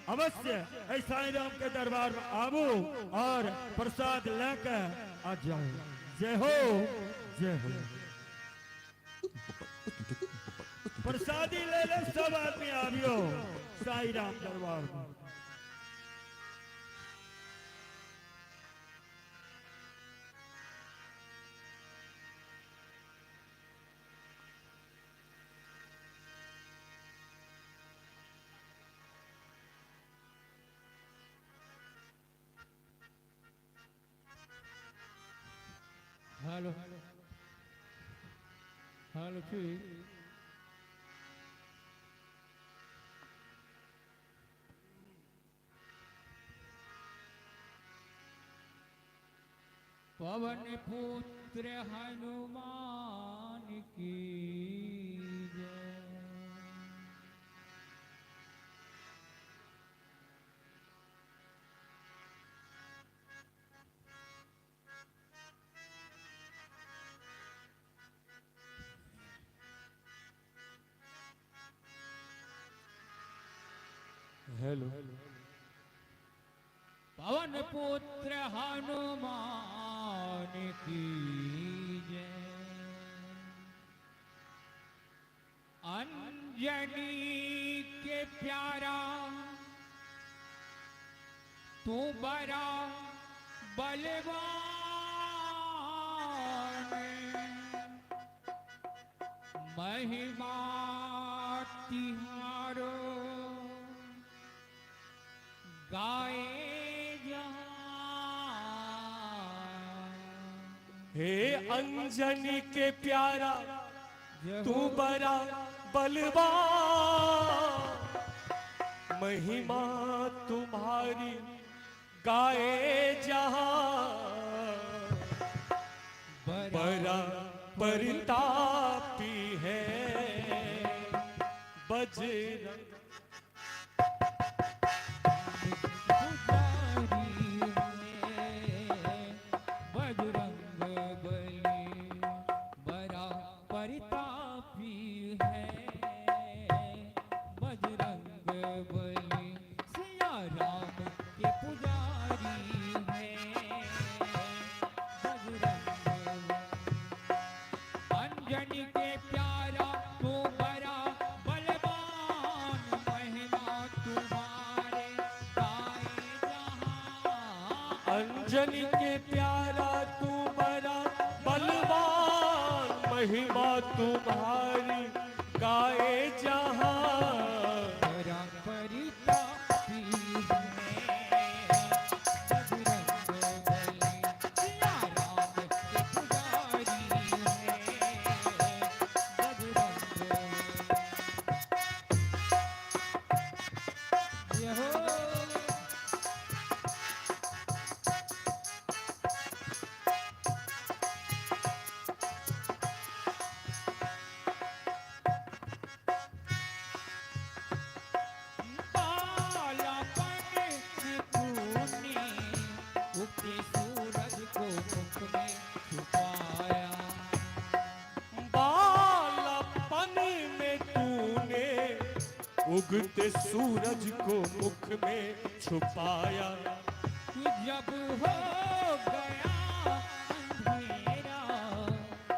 S2: अवश्य साईं राम के दरबार में आबू और प्रसाद लेकर आ जाओ। जय हो, जय हो। प्रसादी ले ले सब आदमी आबियो साईं राम दरबार में।
S1: हेलो हेलो फिर
S3: पवन पुत्र हनुमान की जय।
S1: हेलो
S3: पवन पुत्र हनुमान की जय। अंजनी के प्यारा तू बड़ा बलवान महिमा तिहारो गाए
S1: हे अंजनी के प्यारा तू बड़ा बलवान महिमा तुम्हारी गाए जहां बड़ा परितापी है बजरंग अंजनी के प्यारा तू बड़ा बलवान महिमा तुम्हारी गाए जहां
S3: बड़ा परितापी है बजरंग बली सिया राम के पुजारी है बजरंग ये हो
S1: उगते सूरज को मुख में छुपाया
S3: जब हो गया अंधेरा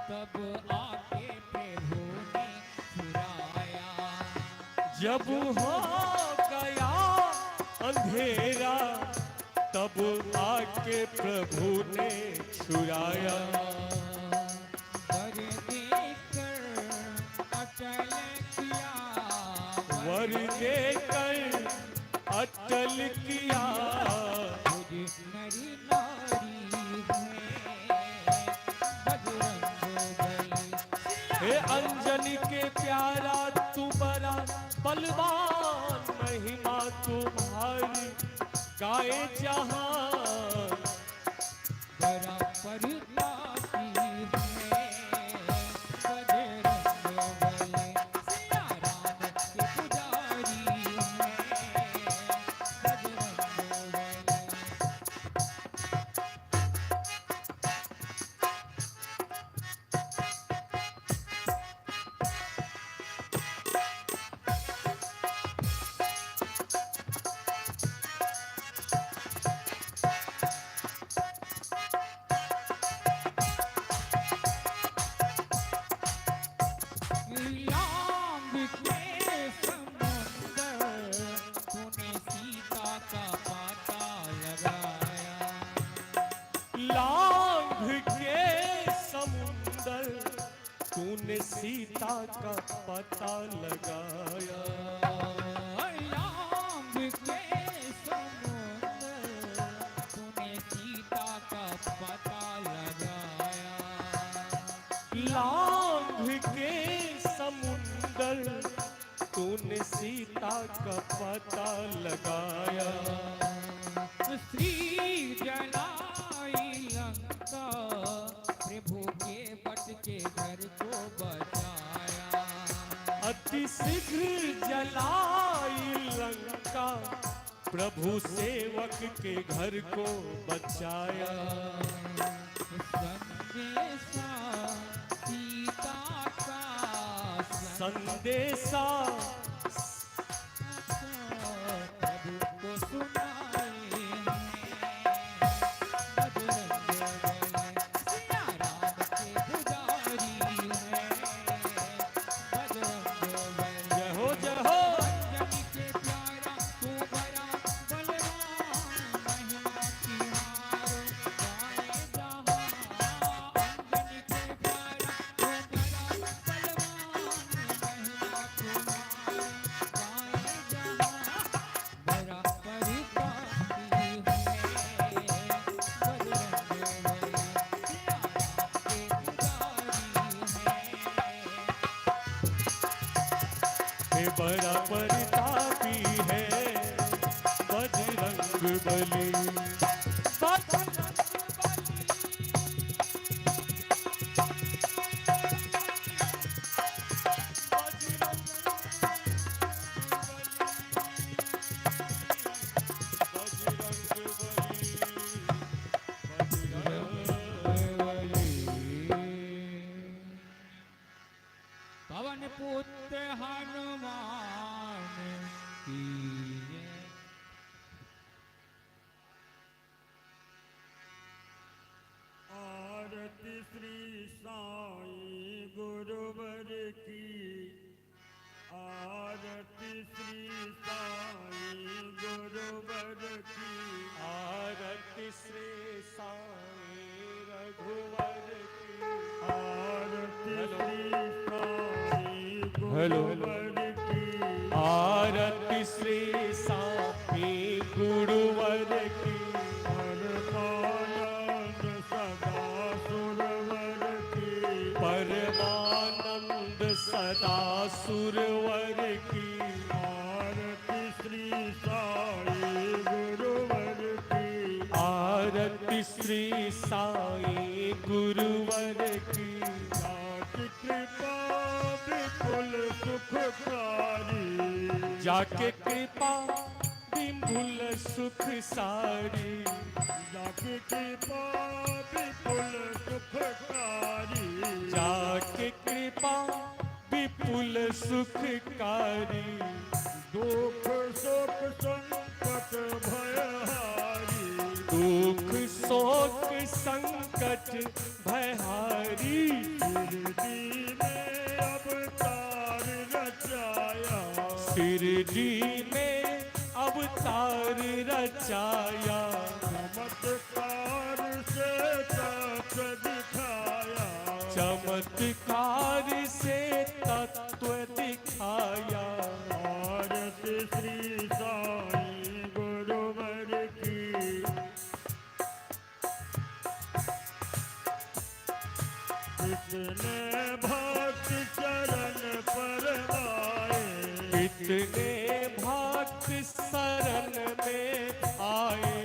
S3: तब आके प्रभु ने छुड़ाया
S1: जब हो गया अंधेरा तब आके प्रभु ने छुड़ाया वर देकर अटल किया
S3: मुझे नरी नारी
S1: हे अंजनी के प्यारा तू बड़ा बलवान महिमा तुम्हारी गाए जहां
S3: बड़ा परितापी
S1: तूने सीता का पता लगाया
S3: लांग के समुंदर तूने सीता का पता लगाया
S1: लांग के समुंदर तूने सीता का पता लगाया
S3: श्री जलाई लंका प्रभु के बट के घर को बचाया
S1: अति शीघ्र जलाई लंका प्रभु सेवक के घर को बचाया
S3: संदेशा सीता का
S1: संदेशा
S3: प्रभु को सुनाए
S1: हे बड़ा परितापी है बजरंग बली।
S3: पवन पुत्र हनुमान की जय।
S2: आरती श्री साईं गुरुवर की। आरती श्री साईं गुरुवर की।
S1: आरती श्री साईं रघुवर की।
S2: आरती श्री साईं
S1: हेलो।
S2: गुरुवर की।
S1: आरती श्री साईं गुरुवर की।
S2: परमानंद सदा सुरवर की।
S1: परमानंद सदा सुरवर की।
S2: आरती श्री साईं गुरुवर की।
S1: आरती श्री साईं गुरुवर की।
S2: जाति कृपा विपुल सुखकारी।
S1: जाके कृपा विपुल सुख सारी।
S2: जाति कृपा विपुल सुखकारी।
S1: जाके कृपा विपुल सुखकारी।
S2: दुख सुख संकट भयहारी।
S1: दुख शोक संकट भयहारी।
S2: शिरडी में अवतार रचाया।
S1: शिरडी में अवतार रचाया।
S2: चमत्कार से तत्व दिखाया।
S1: चमत्कार से तत्व दिखाया।
S2: आरती श्री साईं गुरुवर की। कितने भक्त चरण पर आए।
S1: कितने भक्त शरण में आए।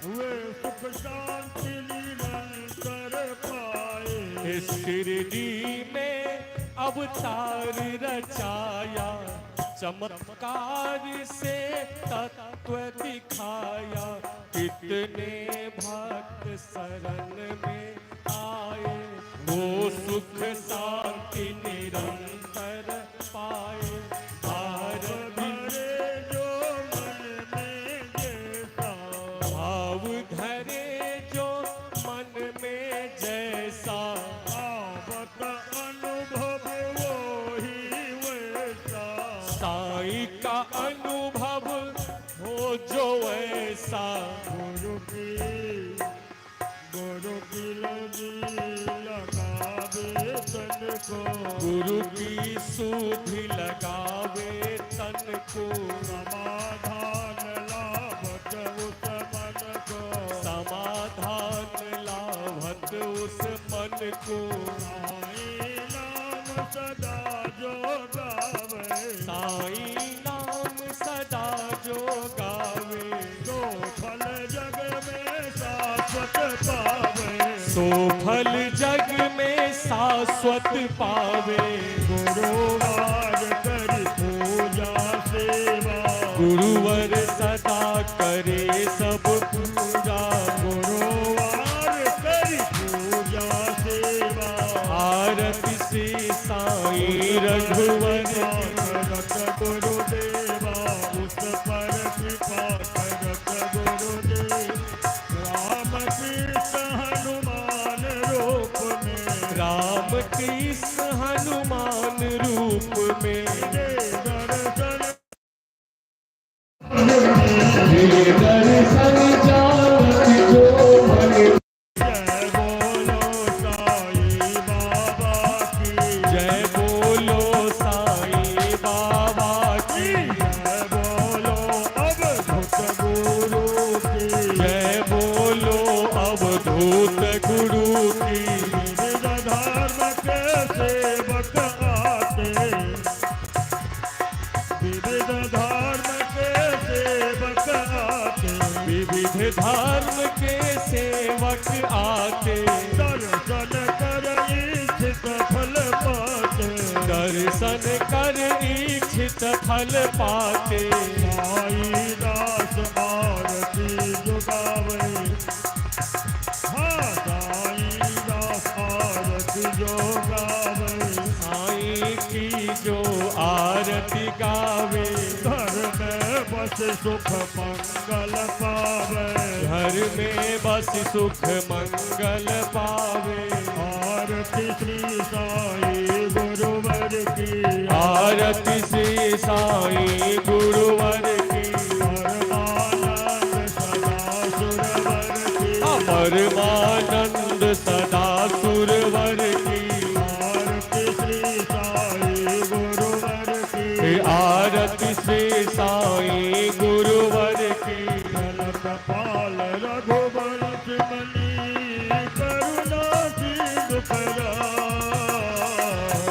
S2: हुए सुख शांति निरंतर पाए।
S1: इस शिरडी में अवतार रचाया। चमत्कार से तत्व दिखाया। कितने भक्त शरण में आए। वो सुख शांति निरंतर पाए। भारत
S2: धरे जो मन में जैसा।
S1: भाव धरे जो मन में जैसा।
S2: आवत अनुभव वो ही वैसा।
S1: साईं का अनुभव हो जो ऐसा।
S2: गुरु की लगी लगावे तन को।
S1: गुरु की सुधि लगावे तन को।
S2: समाधान लाभत उस मन को।
S1: समाधान लाभत उस मन को।
S2: साईं नाम सदा जो गावे।
S1: साईं नाम सदा जो गावे।
S2: तो फल जग में शाश्वत पावे।
S1: सो फल जग में शाश्वत पावे।
S2: गुरुवार करी पूजा सेवा।
S1: गुरुवर सदा करे सब पूजा।
S2: गुरुवार करी पूजा सेवा।
S1: आरती श्री साईं रघुवर की।
S2: करत गुरुदेवा उस पर कृपा करत गुरुदेव। राम कृष्ण हनुमान रूप में।
S1: राम कृष्ण हनुमान रूप में।
S2: दे दर्शन
S1: दर्शन जात जो मन।
S2: जय बोलो साईं बाबा की।
S1: जय बोलो साईं बाबा की।
S2: जय बोलो अवधूत गुरु की।
S1: जय बोलो अवधूत गुरु की।
S2: निज धर्म के सेवक आते।
S1: धर्म के सेवक आते,
S2: दर्शन कर इच्छित फल पाते,
S1: दर्शन कर इच्छित फल पाते।
S2: साई दास आरती जुगावे, हाँ साई दास आरती जुगावे,
S1: साईं की जो आरती गावे,
S2: घर में बस सुख मंगल पावे,
S1: घर में बस सुख मंगल पावे।
S2: आरती श्री साई गुरुवर की,
S1: आरती श्री साईं गुरुवर की,
S2: परमानंद सदा सुरवर की,
S1: परमानंद सदा सुरवर की।
S2: आरती श्री साई गुरुवर की,
S1: आरती श्री साईं गुरुवर की।
S2: जल कपाल रघुवंश मणि, करुणा सिंधु परा,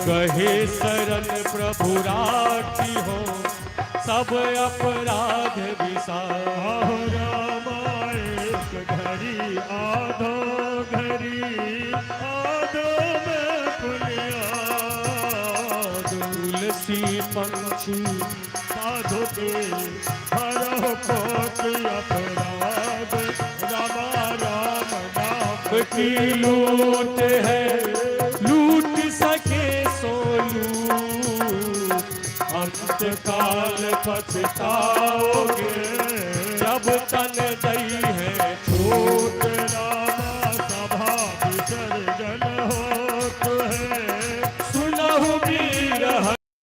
S1: कहे शरण प्रभु राखी हो, सब अपराध विसार।
S2: आहो रामाय घड़ी आधो घड़ी, आधो में पुनिया,
S1: तुलसी पंछी
S2: साधु के हरो कोटि अपराध, रामा राम नाम
S1: की लूट है, लूट सके सो लूट। अंत काल पछताओगे, जब तन दई है
S2: छूट, रामा सभा विसर्जन होत है,
S1: सुनहु वीर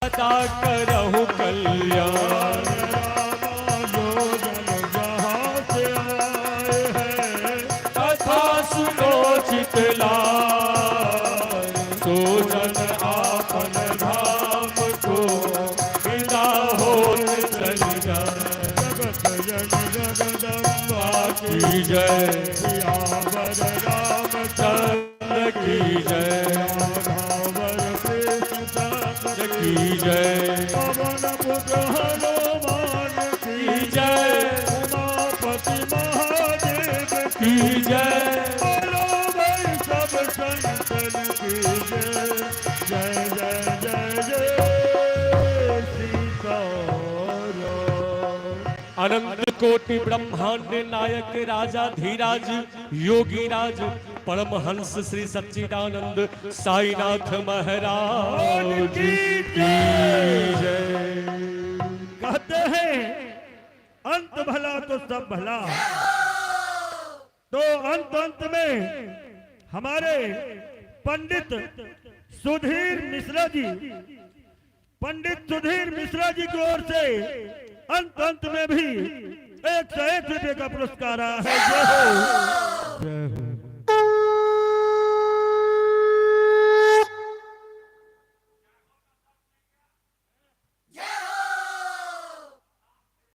S1: हता करहु कल्याण।
S2: रामा योजन जहाँ से आए हैं,
S1: कथा सुनो चितलाय, सो जन आपन धाम को विदा होत चल जाए।
S2: जगत जन जगदम्बा
S1: की जय,
S2: सियावर रामचंद्र
S1: की जय,
S2: भावर कृष्ण चंद्र
S1: की जय,
S2: पवन पुत्र हनुमान
S1: की जय,
S2: उमापति महादेव
S1: की जय।
S2: बोलो भाई सब संतन की जय, जय जय जय जय सीताराम।
S1: अनंत कोटि ब्रह्मांड नायक राजा धीराज योगीराज परमहंस श्री सच्चिदानंद साईनाथ महाराज की जय।
S2: कहते हैं अंत भला तो सब भला, तो अंत में हमारे पंडित सुधीर मिश्रा जी, पंडित सुधीर मिश्रा जी की ओर से अंत में भी 101 रुपये का पुरस्कार आया है। जय हो, जय हो।